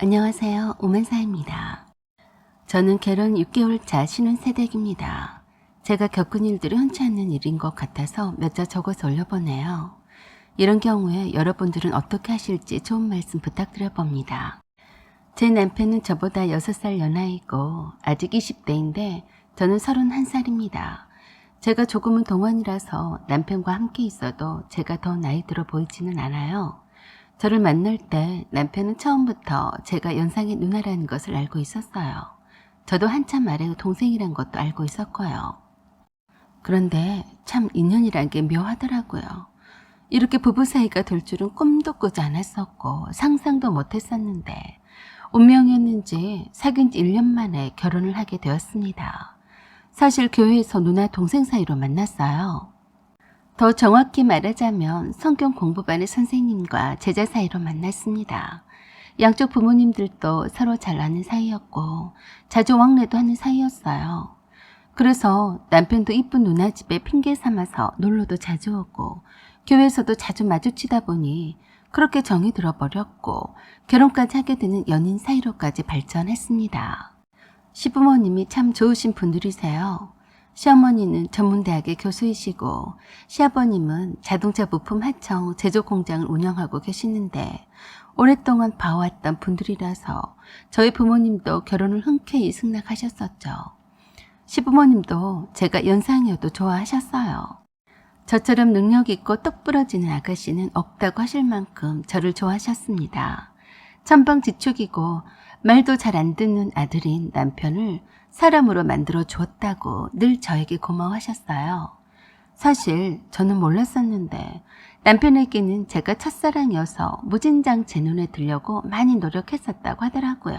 안녕하세요. 오만사입니다. 저는 결혼 6개월 차 신혼새댁입니다. 제가 겪은 일들이 흔치 않는 일인 것 같아서 몇 자 적어서 올려보네요. 이런 경우에 여러분들은 어떻게 하실지 좋은 말씀 부탁드려봅니다. 제 남편은 저보다 6살 연하이고 아직 20대인데 저는 31살입니다. 제가 조금은 동안이라서 남편과 함께 있어도 제가 더 나이 들어 보이지는 않아요. 저를 만날 때 남편은 처음부터 제가 연상의 누나라는 것을 알고 있었어요. 저도 한참 아래 동생이란 것도 알고 있었고요. 그런데 참 인연이란 게 묘하더라고요. 이렇게 부부 사이가 될 줄은 꿈도 꾸지 않았었고 상상도 못했었는데 운명이었는지 사귄 지 1년 만에 결혼을 하게 되었습니다. 사실 교회에서 누나 동생 사이로 만났어요. 더 정확히 말하자면 성경 공부반의 선생님과 제자 사이로 만났습니다. 양쪽 부모님들도 서로 잘 아는 사이였고 자주 왕래도 하는 사이였어요. 그래서 남편도 이쁜 누나 집에 핑계 삼아서 놀러도 자주 오고 교회에서도 자주 마주치다 보니 그렇게 정이 들어버렸고 결혼까지 하게 되는 연인 사이로까지 발전했습니다. 시부모님이 참 좋으신 분들이세요. 시어머니는 전문대학의 교수이시고 시아버님은 자동차 부품 하청 제조 공장을 운영하고 계시는데 오랫동안 봐왔던 분들이라서 저희 부모님도 결혼을 흔쾌히 승낙하셨었죠. 시부모님도 제가 연상이어도 좋아하셨어요. 저처럼 능력 있고 똑 부러지는 아가씨는 없다고 하실 만큼 저를 좋아하셨습니다. 천방지축이고 말도 잘 안 듣는 아들인 남편을 사람으로 만들어 주었다고 늘 저에게 고마워하셨어요. 사실 저는 몰랐었는데 남편에게는 제가 첫사랑이어서 무진장 제 눈에 들려고 많이 노력했었다고 하더라고요.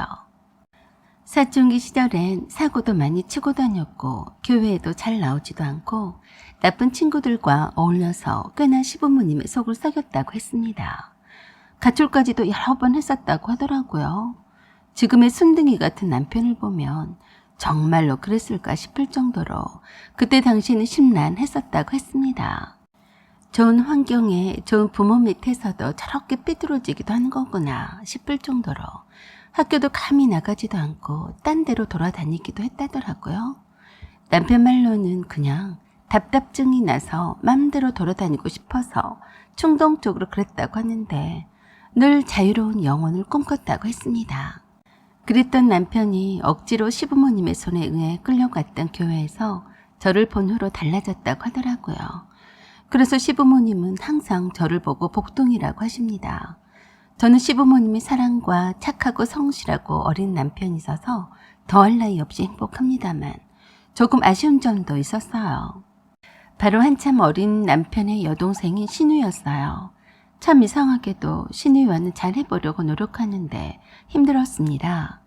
사춘기 시절엔 사고도 많이 치고 다녔고 교회에도 잘 나오지도 않고 나쁜 친구들과 어울려서 꽤나 시부모님의 속을 썩였다고 했습니다. 가출까지도 여러 번 했었다고 하더라고요. 지금의 순둥이 같은 남편을 보면 정말로 그랬을까 싶을 정도로 그때 당시에는 심란했었다고 했습니다. 좋은 환경에 좋은 부모 밑에서도 저렇게 삐뚤어지기도 하는 거구나 싶을 정도로 학교도 감히 나가지도 않고 딴 데로 돌아다니기도 했다더라고요. 남편 말로는 그냥 답답증이 나서 맘대로 돌아다니고 싶어서 충동적으로 그랬다고 하는데 늘 자유로운 영혼을 꿈꿨다고 했습니다. 그랬던 남편이 억지로 시부모님의 손에 의해 끌려갔던 교회에서 저를 본 후로 달라졌다고 하더라고요. 그래서 시부모님은 항상 저를 보고 복동이라고 하십니다. 저는 시부모님의 사랑과 착하고 성실하고 어린 남편이 있어서 더할 나위 없이 행복합니다만 조금 아쉬운 점도 있었어요. 바로 한참 어린 남편의 여동생이 신우였어요. 참 이상하게도 신우와는 잘해보려고 노력하는데 힘들었습니다.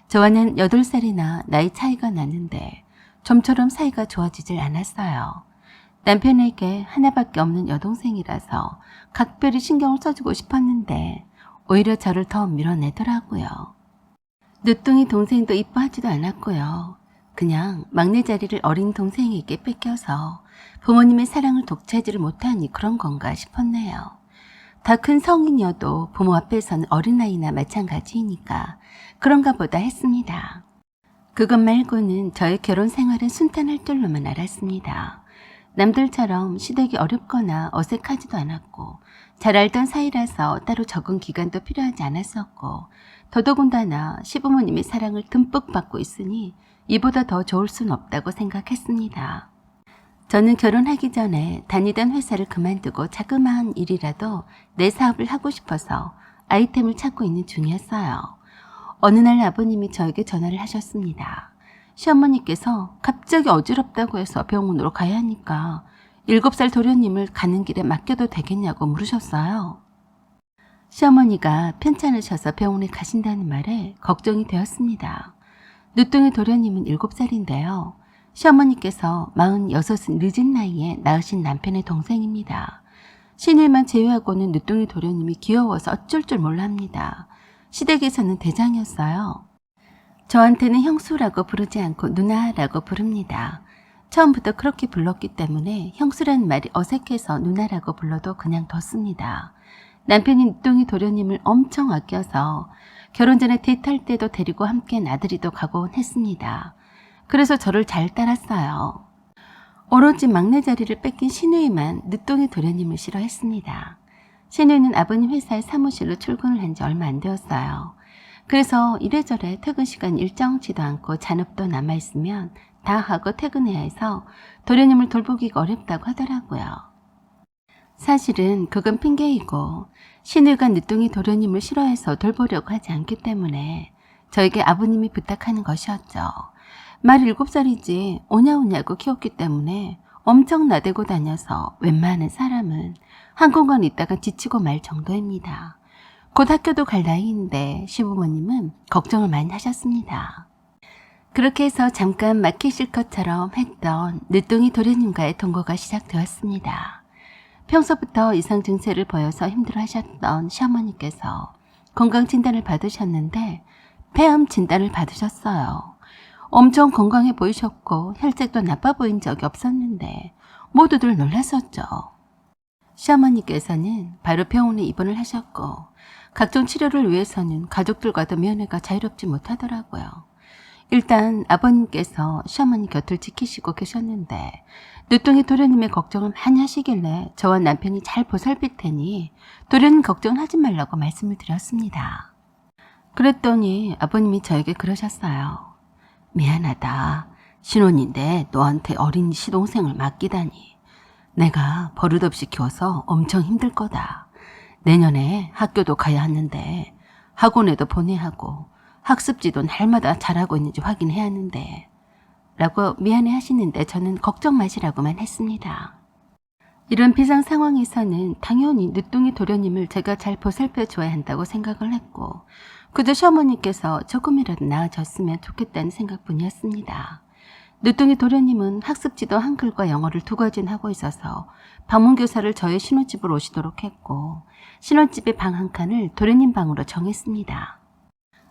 저와는 8살이나 나이 차이가 나는데 좀처럼 사이가 좋아지질 않았어요. 남편에게 하나밖에 없는 여동생이라서 각별히 신경을 써주고 싶었는데 오히려 저를 더 밀어내더라고요. 늦둥이 동생도 이뻐하지도 않았고요. 그냥 막내 자리를 어린 동생에게 뺏겨서 부모님의 사랑을 독차지를 못하니 그런 건가 싶었네요. 다 큰 성인이어도 부모 앞에서는 어린아이나 마찬가지이니까 그런가 보다 했습니다. 그것 말고는 저의 결혼 생활은 순탄할 줄로만 알았습니다. 남들처럼 시댁이 어렵거나 어색하지도 않았고 잘 알던 사이라서 따로 적응 기간도 필요하지 않았었고 더더군다나 시부모님의 사랑을 듬뿍 받고 있으니 이보다 더 좋을 순 없다고 생각했습니다. 저는 결혼하기 전에 다니던 회사를 그만두고 자그마한 일이라도 내 사업을 하고 싶어서 아이템을 찾고 있는 중이었어요. 어느 날 아버님이 저에게 전화를 하셨습니다. 시어머니께서 갑자기 어지럽다고 해서 병원으로 가야 하니까 7살 도련님을 가는 길에 맡겨도 되겠냐고 물으셨어요. 시어머니가 편찮으셔서 병원에 가신다는 말에 걱정이 되었습니다. 늦둥이 도련님은 7살인데요. 시어머니께서 46은 늦은 나이에 낳으신 남편의 동생입니다. 신일만 제외하고는 늦둥이 도련님이 귀여워서 어쩔 줄 몰라 합니다. 시댁에서는 대장이었어요. 저한테는 형수라고 부르지 않고 누나라고 부릅니다. 처음부터 그렇게 불렀기 때문에 형수라는 말이 어색해서 누나라고 불러도 그냥 뒀습니다. 남편이 늦둥이 도련님을 엄청 아껴서 결혼 전에 데이트할 때도 데리고 함께 나들이도 가곤 했습니다. 그래서 저를 잘 따랐어요. 오로지 막내 자리를 뺏긴 신우이만 늦둥이 도련님을 싫어했습니다. 신우이는 아버님 회사의 사무실로 출근을 한 지 얼마 안 되었어요. 그래서 이래저래 퇴근 시간 일정치도 않고 잔업도 남아있으면 다 하고 퇴근해야 해서 도련님을 돌보기가 어렵다고 하더라고요. 사실은 그건 핑계이고 신우이가 늦둥이 도련님을 싫어해서 돌보려고 하지 않기 때문에 저에게 아버님이 부탁하는 것이었죠. 말 7살이지 오냐오냐고 키웠기 때문에 엄청 나대고 다녀서 웬만한 사람은 한 공간 있다가 지치고 말 정도입니다. 곧 학교도 갈 나이인데 시부모님은 걱정을 많이 하셨습니다. 그렇게 해서 잠깐 맡기실 것처럼 했던 늦둥이 도련님과의 동거가 시작되었습니다. 평소부터 이상 증세를 보여서 힘들어하셨던 시어머니께서 건강진단을 받으셨는데 폐암 진단을 받으셨어요. 엄청 건강해 보이셨고 혈색도 나빠 보인 적이 없었는데 모두들 놀랐었죠. 시어머니께서는 바로 병원에 입원을 하셨고 각종 치료를 위해서는 가족들과도 면회가 자유롭지 못하더라고요. 일단 아버님께서 시어머니 곁을 지키시고 계셨는데 늦둥이 도련님의 걱정을 많이 하시길래 저와 남편이 잘 보살필 테니 도련님 걱정하지 말라고 말씀을 드렸습니다. 그랬더니 아버님이 저에게 그러셨어요. 미안하다. 신혼인데 너한테 어린 시동생을 맡기다니. 내가 버릇없이 키워서 엄청 힘들 거다. 내년에 학교도 가야 하는데 학원에도 보내야 하고 학습지도 날마다 잘하고 있는지 확인해야 하는데 라고 미안해 하시는데 저는 걱정 마시라고만 했습니다. 이런 비상 상황에서는 당연히 늦둥이 도련님을 제가 잘 보살펴 줘야 한다고 생각을 했고 그저 시어머니께서 조금이라도 나아졌으면 좋겠다는 생각뿐이었습니다. 늦둥이 도련님은 학습지도 한글과 영어를 2가지는 하고 있어서 방문교사를 저희 신혼집으로 오시도록 했고 신혼집의 방 한 칸을 도련님 방으로 정했습니다.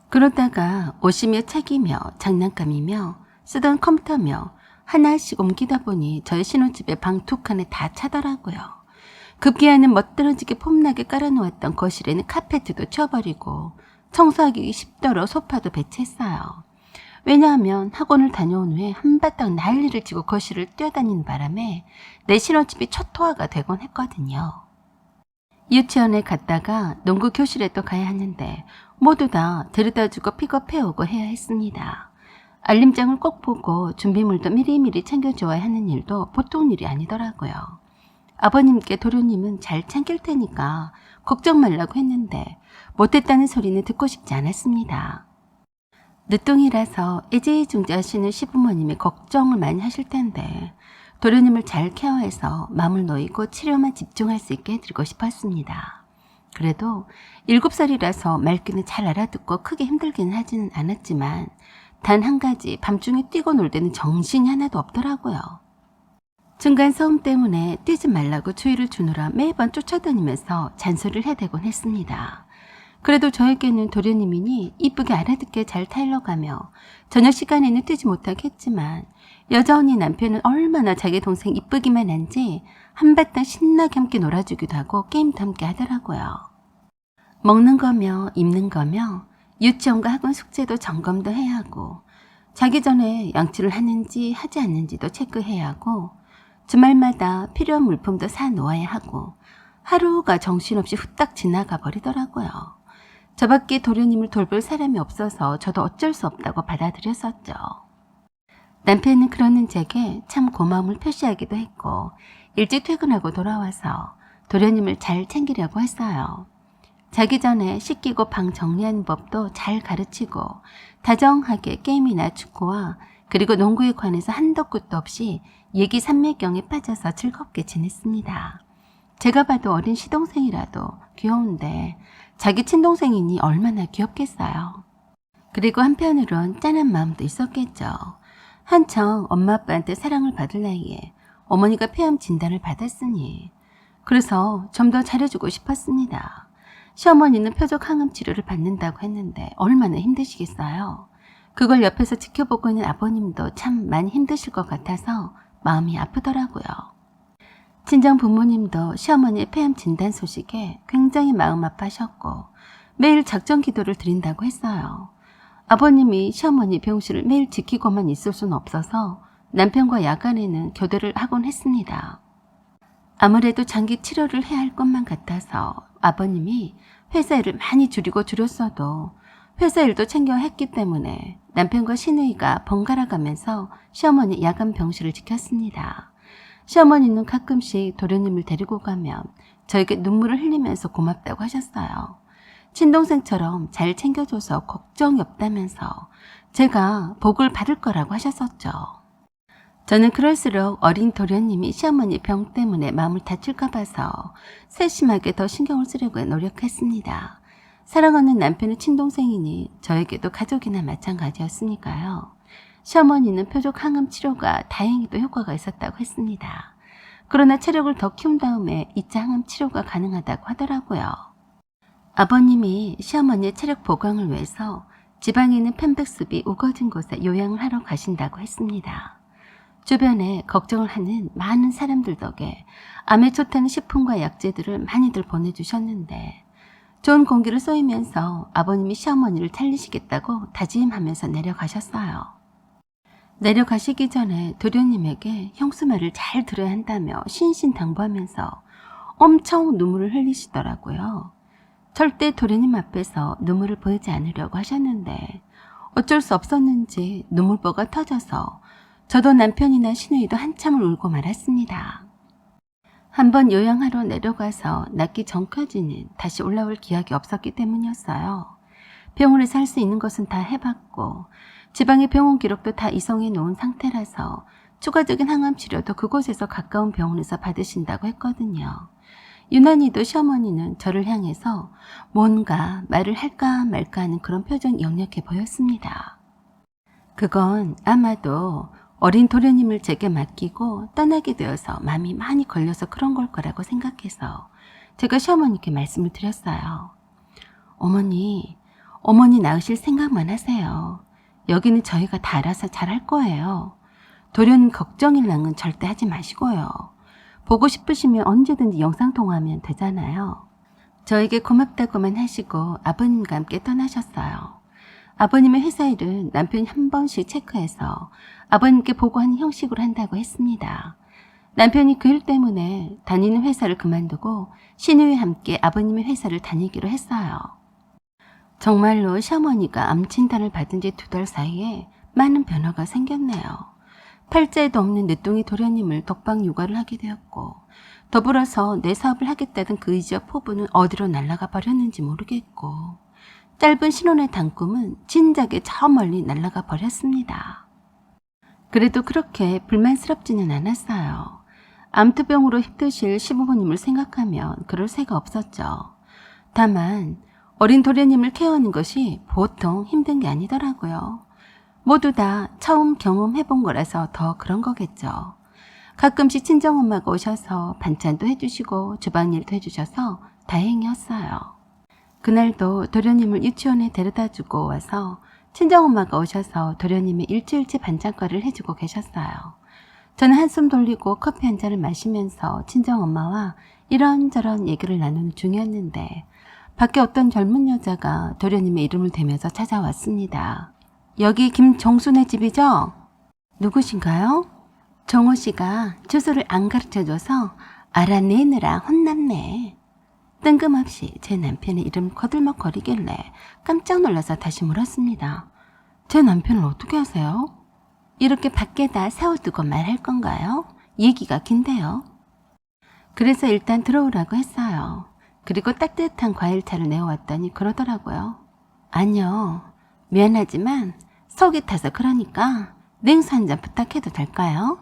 그러다가 옷이며 책이며 장난감이며 쓰던 컴퓨터며 하나씩 옮기다 보니 저희 신혼집의 방 2칸에 다 차더라고요. 급기야는 멋들어지게 폼나게 깔아놓았던 거실에는 카페트도 치워버리고 청소하기 쉽도록 소파도 배치했어요. 왜냐하면 학원을 다녀온 후에 한바탕 난리를 치고 거실을 뛰어다니는 바람에 내 신혼집이 초토화가 되곤 했거든요. 유치원에 갔다가 농구 교실에 또 가야 하는데 모두 다 데려다주고 픽업해오고 해야 했습니다. 알림장을 꼭 보고 준비물도 미리미리 챙겨줘야 하는 일도 보통 일이 아니더라고요. 아버님께 도련님은 잘 챙길 테니까 걱정 말라고 했는데 못했다는 소리는 듣고 싶지 않았습니다. 늦둥이라서 애지중지하시는 시부모님이 걱정을 많이 하실 텐데 도련님을 잘 케어해서 마음을 놓이고 치료만 집중할 수 있게 해드리고 싶었습니다. 그래도 7살이라서 말귀는 잘 알아듣고 크게 힘들기는 하지는 않았지만 단 한 가지 밤중에 뛰고 놀 때는 정신이 하나도 없더라고요. 중간 소음 때문에 뛰지 말라고 주의를 주느라 매번 쫓아다니면서 잔소리를 해대곤 했습니다. 그래도 저에게는 도련님이니 이쁘게 알아듣게 잘 타일러가며 저녁 시간에는 뛰지 못하겠지만 여전히 남편은 얼마나 자기 동생 이쁘기만 한지 한바탕 신나게 함께 놀아주기도 하고 게임도 함께 하더라고요. 먹는 거며 입는 거며 유치원과 학원 숙제도 점검도 해야 하고 자기 전에 양치를 하는지 하지 않는지도 체크해야 하고 주말마다 필요한 물품도 사 놓아야 하고 하루가 정신없이 후딱 지나가 버리더라고요. 저밖에 도련님을 돌볼 사람이 없어서 저도 어쩔 수 없다고 받아들였었죠. 남편은 그러는 제게 참 고마움을 표시하기도 했고 일찍 퇴근하고 돌아와서 도련님을 잘 챙기려고 했어요. 자기 전에 씻기고 방 정리하는 법도 잘 가르치고 다정하게 게임이나 축구와 그리고 농구에 관해서 한도 끝도 없이 얘기 산매경에 빠져서 즐겁게 지냈습니다. 제가 봐도 어린 시동생이라도 귀여운데 자기 친동생이니 얼마나 귀엽겠어요. 그리고 한편으론 짠한 마음도 있었겠죠. 한창 엄마 아빠한테 사랑을 받을 나이에 어머니가 폐암 진단을 받았으니 그래서 좀 더 잘해주고 싶었습니다. 시어머니는 표적 항암 치료를 받는다고 했는데 얼마나 힘드시겠어요. 그걸 옆에서 지켜보고 있는 아버님도 참 많이 힘드실 것 같아서 마음이 아프더라고요. 친정 부모님도 시어머니의 폐암 진단 소식에 굉장히 마음 아파하셨고 매일 작전 기도를 드린다고 했어요. 아버님이 시어머니 병실을 매일 지키고만 있을 수는 없어서 남편과 야간에는 교대를 하곤 했습니다. 아무래도 장기 치료를 해야 할 것만 같아서 아버님이 회사 일을 많이 줄였어도 회사 일도 챙겨 했기 때문에 남편과 시누이가 번갈아 가면서 시어머니 야간 병실을 지켰습니다. 시어머니는 가끔씩 도련님을 데리고 가면 저에게 눈물을 흘리면서 고맙다고 하셨어요. 친동생처럼 잘 챙겨줘서 걱정이 없다면서 제가 복을 받을 거라고 하셨었죠. 저는 그럴수록 어린 도련님이 시어머니 병 때문에 마음을 다칠까 봐서 세심하게 더 신경을 쓰려고 노력했습니다. 사랑하는 남편의 친동생이니 저에게도 가족이나 마찬가지였으니까요. 시어머니는 표적 항암 치료가 다행히도 효과가 있었다고 했습니다. 그러나 체력을 더 키운 다음에 2차 항암 치료가 가능하다고 하더라고요. 아버님이 시어머니의 체력 보강을 위해서 지방에 있는 편백숲이 우거진 곳에 요양을 하러 가신다고 했습니다. 주변에 걱정을 하는 많은 사람들 덕에 암에 좋다는 식품과 약재들을 많이들 보내주셨는데 좋은 공기를 쏘이면서 아버님이 시어머니를 살리시겠다고 다짐하면서 내려가셨어요. 내려가시기 전에 도련님에게 형수 말을 잘 들어야 한다며 신신당부하면서 엄청 눈물을 흘리시더라고요. 절대 도련님 앞에서 눈물을 보이지 않으려고 하셨는데 어쩔 수 없었는지 눈물보가 터져서 저도 남편이나 시누이도 한참을 울고 말았습니다. 한번 요양하러 내려가서 낫기 전까지는 다시 올라올 기약이 없었기 때문이었어요. 병원에서 할 수 있는 것은 다 해봤고 지방의 병원 기록도 다 이송해 놓은 상태라서 추가적인 항암 치료도 그곳에서 가까운 병원에서 받으신다고 했거든요. 유난히도 시어머니는 저를 향해서 뭔가 말을 할까 말까 하는 그런 표정이 역력해 보였습니다. 그건 아마도 어린 도련님을 제게 맡기고 떠나게 되어서 마음이 많이 걸려서 그런 걸 거라고 생각해서 제가 시어머니께 말씀을 드렸어요. 어머니 낳으실 생각만 하세요. 여기는 저희가 다 알아서 잘할 거예요. 도련님 걱정일 낭은 절대 하지 마시고요. 보고 싶으시면 언제든지 영상통화하면 되잖아요. 저에게 고맙다고만 하시고 아버님과 함께 떠나셨어요. 아버님의 회사 일은 남편이 한 번씩 체크해서 아버님께 보고하는 형식으로 한다고 했습니다. 남편이 그 일 때문에 다니는 회사를 그만두고 시누이와 함께 아버님의 회사를 다니기로 했어요. 정말로 시어머니가 암 진단을 받은 지 2달 사이에 많은 변화가 생겼네요. 팔자에도 없는 늦둥이 도련님을 독방 육아를 하게 되었고 더불어서 내 사업을 하겠다던 그 의지와 포부는 어디로 날아가 버렸는지 모르겠고 짧은 신혼의 단꿈은 진작에 저 멀리 날아가 버렸습니다. 그래도 그렇게 불만스럽지는 않았어요. 암투병으로 힘드실 시부모님을 생각하면 그럴 새가 없었죠. 다만 어린 도련님을 케어하는 것이 보통 힘든 게 아니더라고요. 모두 다 처음 경험해본 거라서 더 그런 거겠죠. 가끔씩 친정엄마가 오셔서 반찬도 해주시고 주방일도 해주셔서 다행이었어요. 그날도 도련님을 유치원에 데려다주고 와서 친정엄마가 오셔서 도련님의 일주일치 반찬거리를 해주고 계셨어요. 저는 한숨 돌리고 커피 한 잔을 마시면서 친정엄마와 이런저런 얘기를 나누는 중이었는데 밖에 어떤 젊은 여자가 도련님의 이름을 대면서 찾아왔습니다. 여기 김정순의 집이죠? 누구신가요? 정호 씨가 주소를 안 가르쳐줘서 알아내느라 혼났네. 뜬금없이 제 남편의 이름 거들먹거리길래 깜짝 놀라서 다시 물었습니다. 제 남편을 어떻게 아세요? 이렇게 밖에다 세워두고 말할 건가요? 얘기가 긴데요. 그래서 일단 들어오라고 했어요. 그리고 따뜻한 과일차를 내어왔더니 그러더라고요. 아니요, 미안하지만 속이 타서 그러니까 냉수 한 잔 부탁해도 될까요?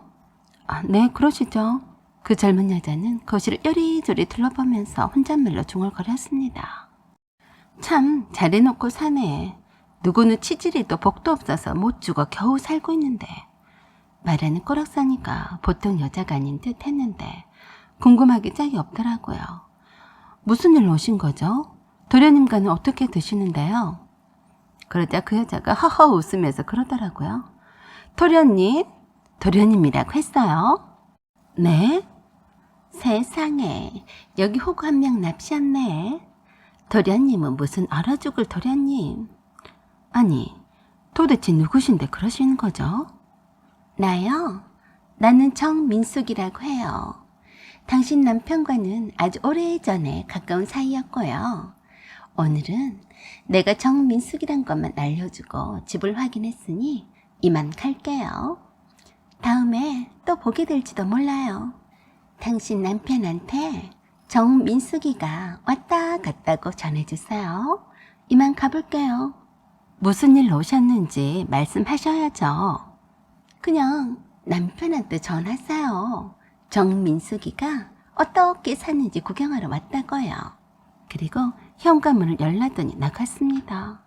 네, 그러시죠. 그 젊은 여자는 거실을 요리조리 둘러보면서 혼잣말로 중얼거렸습니다. 참 잘해놓고 사네. 누구는 치질이도 복도 없어서 못 죽어 겨우 살고 있는데. 말하는 꼬락사니까 보통 여자가 아닌 듯 했는데 궁금하기 짝이 없더라고요. 무슨 일로 오신 거죠? 도련님과는 어떻게 드시는데요? 그러자 그 여자가 허허 웃으면서 그러더라고요. 도련님이라고 했어요? 네? 세상에, 여기 호구 한 명 납시했네. 도련님은 무슨 얼어 죽을 도련님. 아니, 도대체 누구신데 그러시는 거죠? 나요? 나는 정민숙이라고 해요. 당신 남편과는 아주 오래전에 가까운 사이였고요. 오늘은 내가 정민숙이란 것만 알려주고 집을 확인했으니 이만 갈게요. 다음에 또 보게 될지도 몰라요. 당신 남편한테 정민숙이가 왔다 갔다고 전해주세요. 이만 가볼게요. 무슨 일로 오셨는지 말씀하셔야죠. 그냥 남편한테 전하세요. 정민숙이가 어떻게 사는지 구경하러 왔다고요. 그리고 현관문을 열라더니 나갔습니다.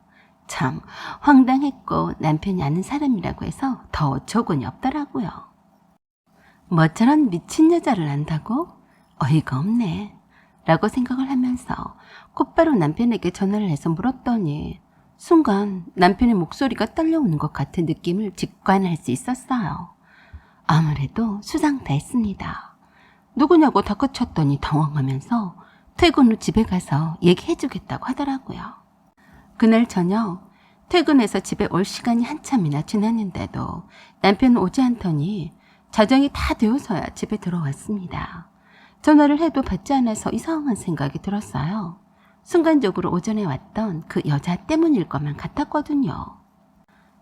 참 황당했고 남편이 아는 사람이라고 해서 더 조건이 없더라고요. 뭐 저런 미친 여자를 안다고? 어이가 없네 라고 생각을 하면서 곧바로 남편에게 전화를 해서 물었더니 순간 남편의 목소리가 떨려오는 것 같은 느낌을 직관할 수 있었어요. 아무래도 수상다했습니다. 누구냐고 덧붙였더니 당황하면서 퇴근 후 집에 가서 얘기해주겠다고 하더라고요. 그날 저녁 퇴근해서 집에 올 시간이 한참이나 지났는데도 남편은 오지 않더니 자정이 다 되어서야 집에 들어왔습니다. 전화를 해도 받지 않아서 이상한 생각이 들었어요. 순간적으로 오전에 왔던 그 여자 때문일 것만 같았거든요.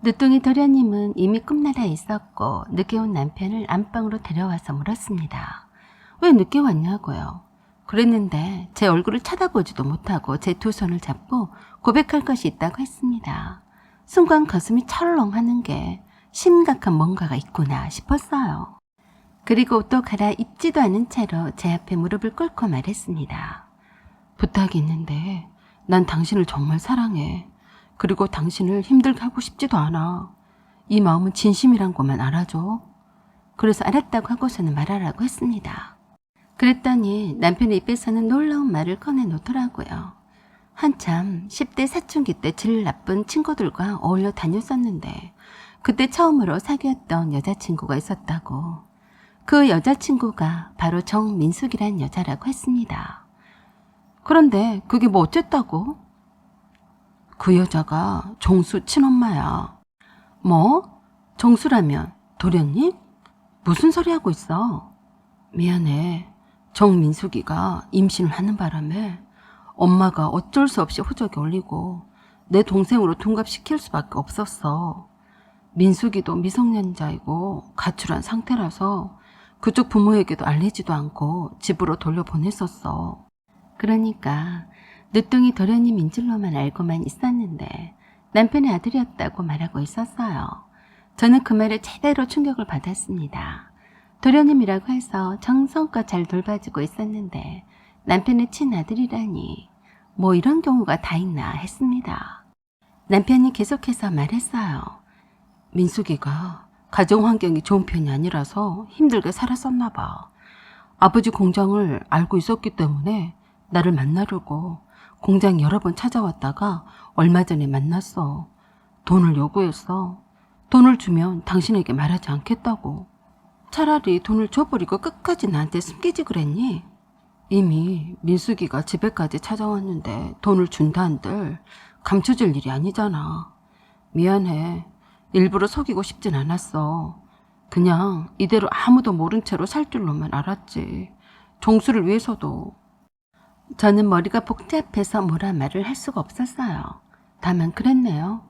늦둥이 도련님은 이미 꿈나라에 있었고 늦게 온 남편을 안방으로 데려와서 물었습니다. 왜 늦게 왔냐고요. 그랬는데 제 얼굴을 쳐다보지도 못하고 제 두 손을 잡고 고백할 것이 있다고 했습니다. 순간 가슴이 철렁하는 게 심각한 뭔가가 있구나 싶었어요. 그리고 옷도 갈아입지도 않은 채로 제 앞에 무릎을 꿇고 말했습니다. 부탁이 있는데 난 당신을 정말 사랑해. 그리고 당신을 힘들게 하고 싶지도 않아. 이 마음은 진심이란 것만 알아줘. 그래서 알았다고 하고서는 말하라고 했습니다. 그랬더니 남편의 입에서는 놀라운 말을 꺼내놓더라고요. 한참 10대 사춘기 때 질 나쁜 친구들과 어울려 다녔었는데 그때 처음으로 사귀었던 여자친구가 있었다고. 그 여자친구가 바로 정민숙이란 여자라고 했습니다. 그런데 그게 뭐 어쨌다고? 그 여자가 정수 친엄마야. 뭐? 정수라면 도련님? 무슨 소리 하고 있어? 미안해. 정민숙이가 임신을 하는 바람에 엄마가 어쩔 수 없이 호적에 올리고 내 동생으로 둔갑시킬 수밖에 없었어. 민숙이도 미성년자이고 가출한 상태라서 그쪽 부모에게도 알리지도 않고 집으로 돌려보냈었어. 그러니까 늦둥이 도련님 인줄로만 알고만 있었는데 남편의 아들이었다고 말하고 있었어요. 저는 그 말에 제대로 충격을 받았습니다. 도련님이라고 해서 정성껏 잘 돌봐주고 있었는데 남편의 친아들이라니 뭐 이런 경우가 다 있나 했습니다. 남편이 계속해서 말했어요. 민숙이가 가정 환경이 좋은 편이 아니라서 힘들게 살았었나 봐. 아버지 공장을 알고 있었기 때문에 나를 만나려고 공장 여러 번 찾아왔다가 얼마 전에 만났어. 돈을 요구했어. 돈을 주면 당신에게 말하지 않겠다고. 차라리 돈을 줘버리고 끝까지 나한테 숨기지 그랬니? 이미 민숙이가 집에까지 찾아왔는데 돈을 준다 한들 감춰질 일이 아니잖아. 미안해. 일부러 속이고 싶진 않았어. 그냥 이대로 아무도 모른 채로 살 줄로만 알았지. 정수를 위해서도. 저는 머리가 복잡해서 뭐라 말을 할 수가 없었어요. 다만 그랬네요.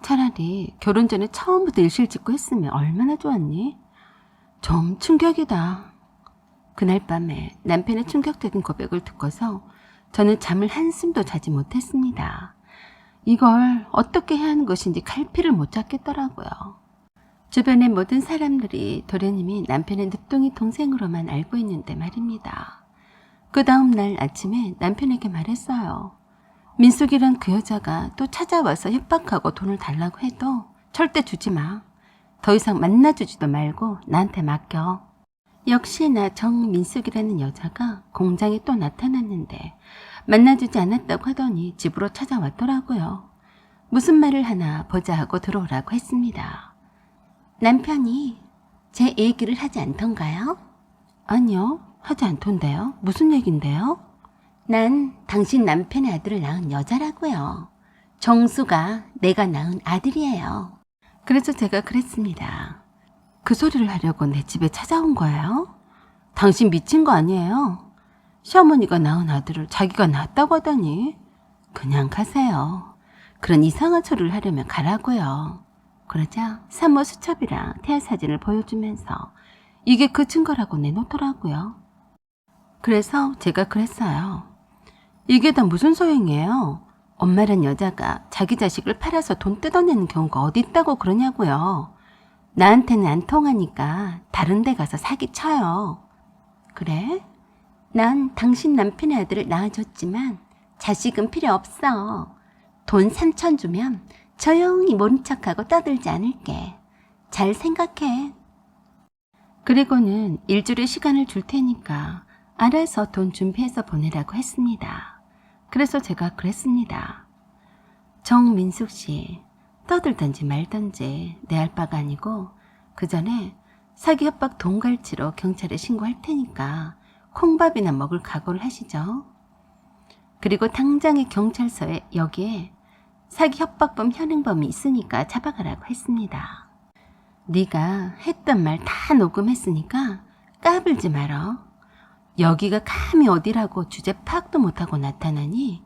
차라리 결혼 전에 처음부터 일실직고 했으면 얼마나 좋았니? 좀 충격이다. 그날 밤에 남편의 충격적인 고백을 듣고서 저는 잠을 한숨도 자지 못했습니다. 이걸 어떻게 해야 하는 것인지 갈피를 못 잡겠더라고요. 주변의 모든 사람들이 도련님이 남편의 늦둥이 동생으로만 알고 있는데 말입니다. 그 다음 날 아침에 남편에게 말했어요. 민숙이란 그 여자가 또 찾아와서 협박하고 돈을 달라고 해도 절대 주지 마. 더 이상 만나주지도 말고 나한테 맡겨. 역시나 정민숙이라는 여자가 공장에 또 나타났는데 만나주지 않았다고 하더니 집으로 찾아왔더라고요. 무슨 말을 하나 보자 하고 들어오라고 했습니다. 남편이 제 얘기를 하지 않던가요? 아니요, 하지 않던데요. 무슨 얘긴데요? 난 당신 남편의 아들을 낳은 여자라고요. 정수가 내가 낳은 아들이에요. 그래서 제가 그랬습니다. 그 소리를 하려고 내 집에 찾아온 거예요? 당신 미친 거 아니에요? 시어머니가 낳은 아들을 자기가 낳았다고 하다니. 그냥 가세요. 그런 이상한 소리를 하려면 가라고요. 그러자 산모 수첩이랑 태아 사진을 보여주면서 이게 그 증거라고 내놓더라고요. 그래서 제가 그랬어요. 이게 다 무슨 소용이에요? 엄마란 여자가 자기 자식을 팔아서 돈 뜯어내는 경우가 어디 있다고 그러냐고요. 나한테는 안 통하니까 다른 데 가서 사기쳐요. 그래? 난 당신 남편의 아들을 낳아줬지만 자식은 필요 없어. 돈 3천 주면 조용히 모른 척하고 떠들지 않을게. 잘 생각해. 그리고는 일주일의 시간을 줄 테니까 알아서 돈 준비해서 보내라고 했습니다. 그래서 제가 그랬습니다. 정민숙 씨, 떠들던지 말던지 내 알 바가 아니고 그 전에 사기 협박 돈갈치로 경찰에 신고할 테니까 콩밥이나 먹을 각오를 하시죠. 그리고 당장의 경찰서에 여기에 사기 협박범 현행범이 있으니까 잡아가라고 했습니다. 네가 했던 말 다 녹음했으니까 까불지 말어. 여기가 감히 어디라고 주제 파악도 못하고 나타나니?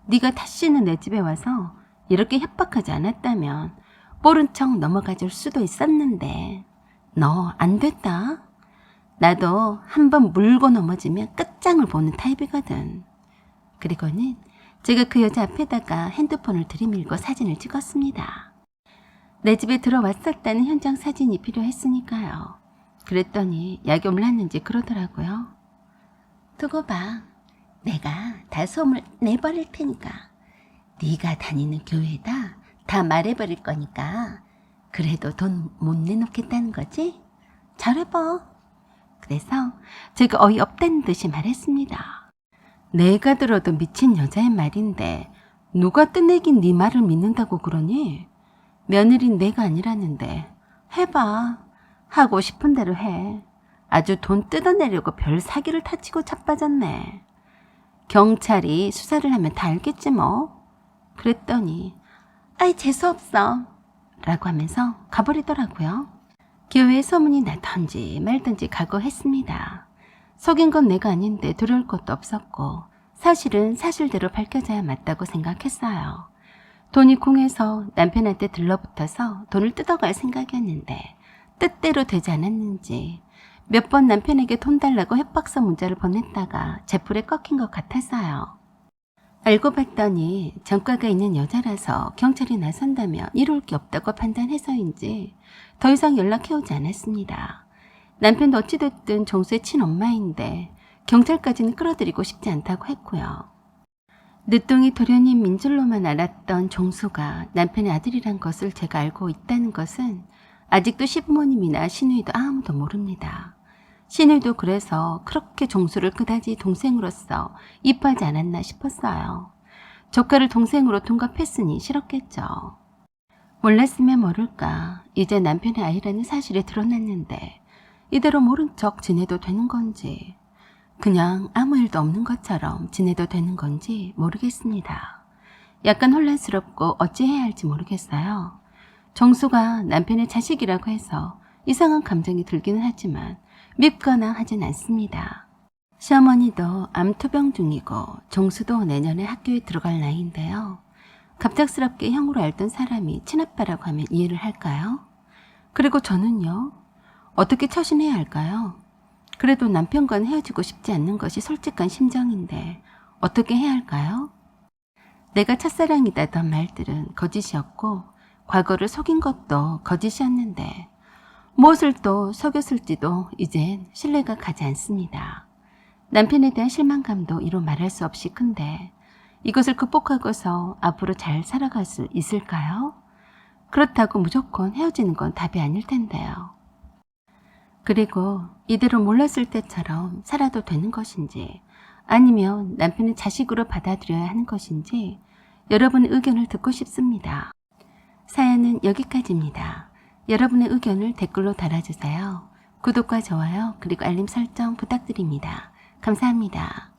네가 다시는 내 집에 와서 이렇게 협박하지 않았다면 모른 척 넘어가 줄 수도 있었는데 너 안 됐다. 나도 한번 물고 넘어지면 끝장을 보는 타입이거든. 그리고는 제가 그 여자 앞에다가 핸드폰을 들이밀고 사진을 찍었습니다. 내 집에 들어왔었다는 현장 사진이 필요했으니까요. 그랬더니 약이 올랐는지 그러더라고요. 두고 봐. 내가 다 소문을 내버릴 테니까. 네가 다니는 교회에다 다 말해버릴 거니까. 그래도 돈 못 내놓겠다는 거지? 잘해봐. 그래서 제가 어이없다는 듯이 말했습니다. 내가 들어도 미친 여자의 말인데 누가 뜨내긴 네 말을 믿는다고 그러니? 며느린 내가 아니라는데 해봐. 하고 싶은 대로 해. 아주 돈 뜯어내려고 별 사기를 타치고 자빠졌네. 경찰이 수사를 하면 다 알겠지 뭐. 그랬더니 아이 재수없어 라고 하면서 가버리더라고요. 교회에 소문이 나던지 말던지 각오했습니다. 속인 건 내가 아닌데 두려울 것도 없었고 사실은 사실대로 밝혀져야 맞다고 생각했어요. 돈이 궁해서 남편한테 들러붙어서 돈을 뜯어갈 생각이었는데 뜻대로 되지 않았는지 몇 번 남편에게 돈 달라고 협박서 문자를 보냈다가 제풀에 꺾인 것 같았어요. 알고 봤더니 전과가 있는 여자라서 경찰이 나선다면 이룰 게 없다고 판단해서인지 더 이상 연락해오지 않았습니다. 남편도 어찌됐든 정수의 친엄마인데 경찰까지는 끌어들이고 싶지 않다고 했고요. 늦둥이 도련님 민줄로만 알았던 종수가 남편의 아들이란 것을 제가 알고 있다는 것은 아직도 시부모님이나 시누이도 아무도 모릅니다. 시누이도 그래서 그렇게 종수를 그다지 동생으로서 이뻐하지 않았나 싶었어요. 조카를 동생으로 둔갑했으니 싫었겠죠. 몰랐으면 모를까 이제 남편의 아이라는 사실이 드러났는데 이대로 모른 척 지내도 되는 건지 그냥 아무 일도 없는 것처럼 지내도 되는 건지 모르겠습니다. 약간 혼란스럽고 어찌해야 할지 모르겠어요. 정수가 남편의 자식이라고 해서 이상한 감정이 들기는 하지만 밉거나 하진 않습니다. 시어머니도 암투병 중이고 정수도 내년에 학교에 들어갈 나이인데요. 갑작스럽게 형으로 알던 사람이 친아빠라고 하면 이해를 할까요? 그리고 저는요? 어떻게 처신해야 할까요? 그래도 남편과는 헤어지고 싶지 않는 것이 솔직한 심정인데 어떻게 해야 할까요? 내가 첫사랑이다던 말들은 거짓이었고 과거를 속인 것도 거짓이었는데 무엇을 또 속였을지도 이젠 신뢰가 가지 않습니다. 남편에 대한 실망감도 이루 말할 수 없이 큰데 이것을 극복하고서 앞으로 잘 살아갈 수 있을까요? 그렇다고 무조건 헤어지는 건 답이 아닐 텐데요. 그리고 이대로 몰랐을 때처럼 살아도 되는 것인지 아니면 남편을 자식으로 받아들여야 하는 것인지 여러분의 의견을 듣고 싶습니다. 사연은 여기까지입니다. 여러분의 의견을 댓글로 달아주세요. 구독과 좋아요 그리고 알림 설정 부탁드립니다. 감사합니다.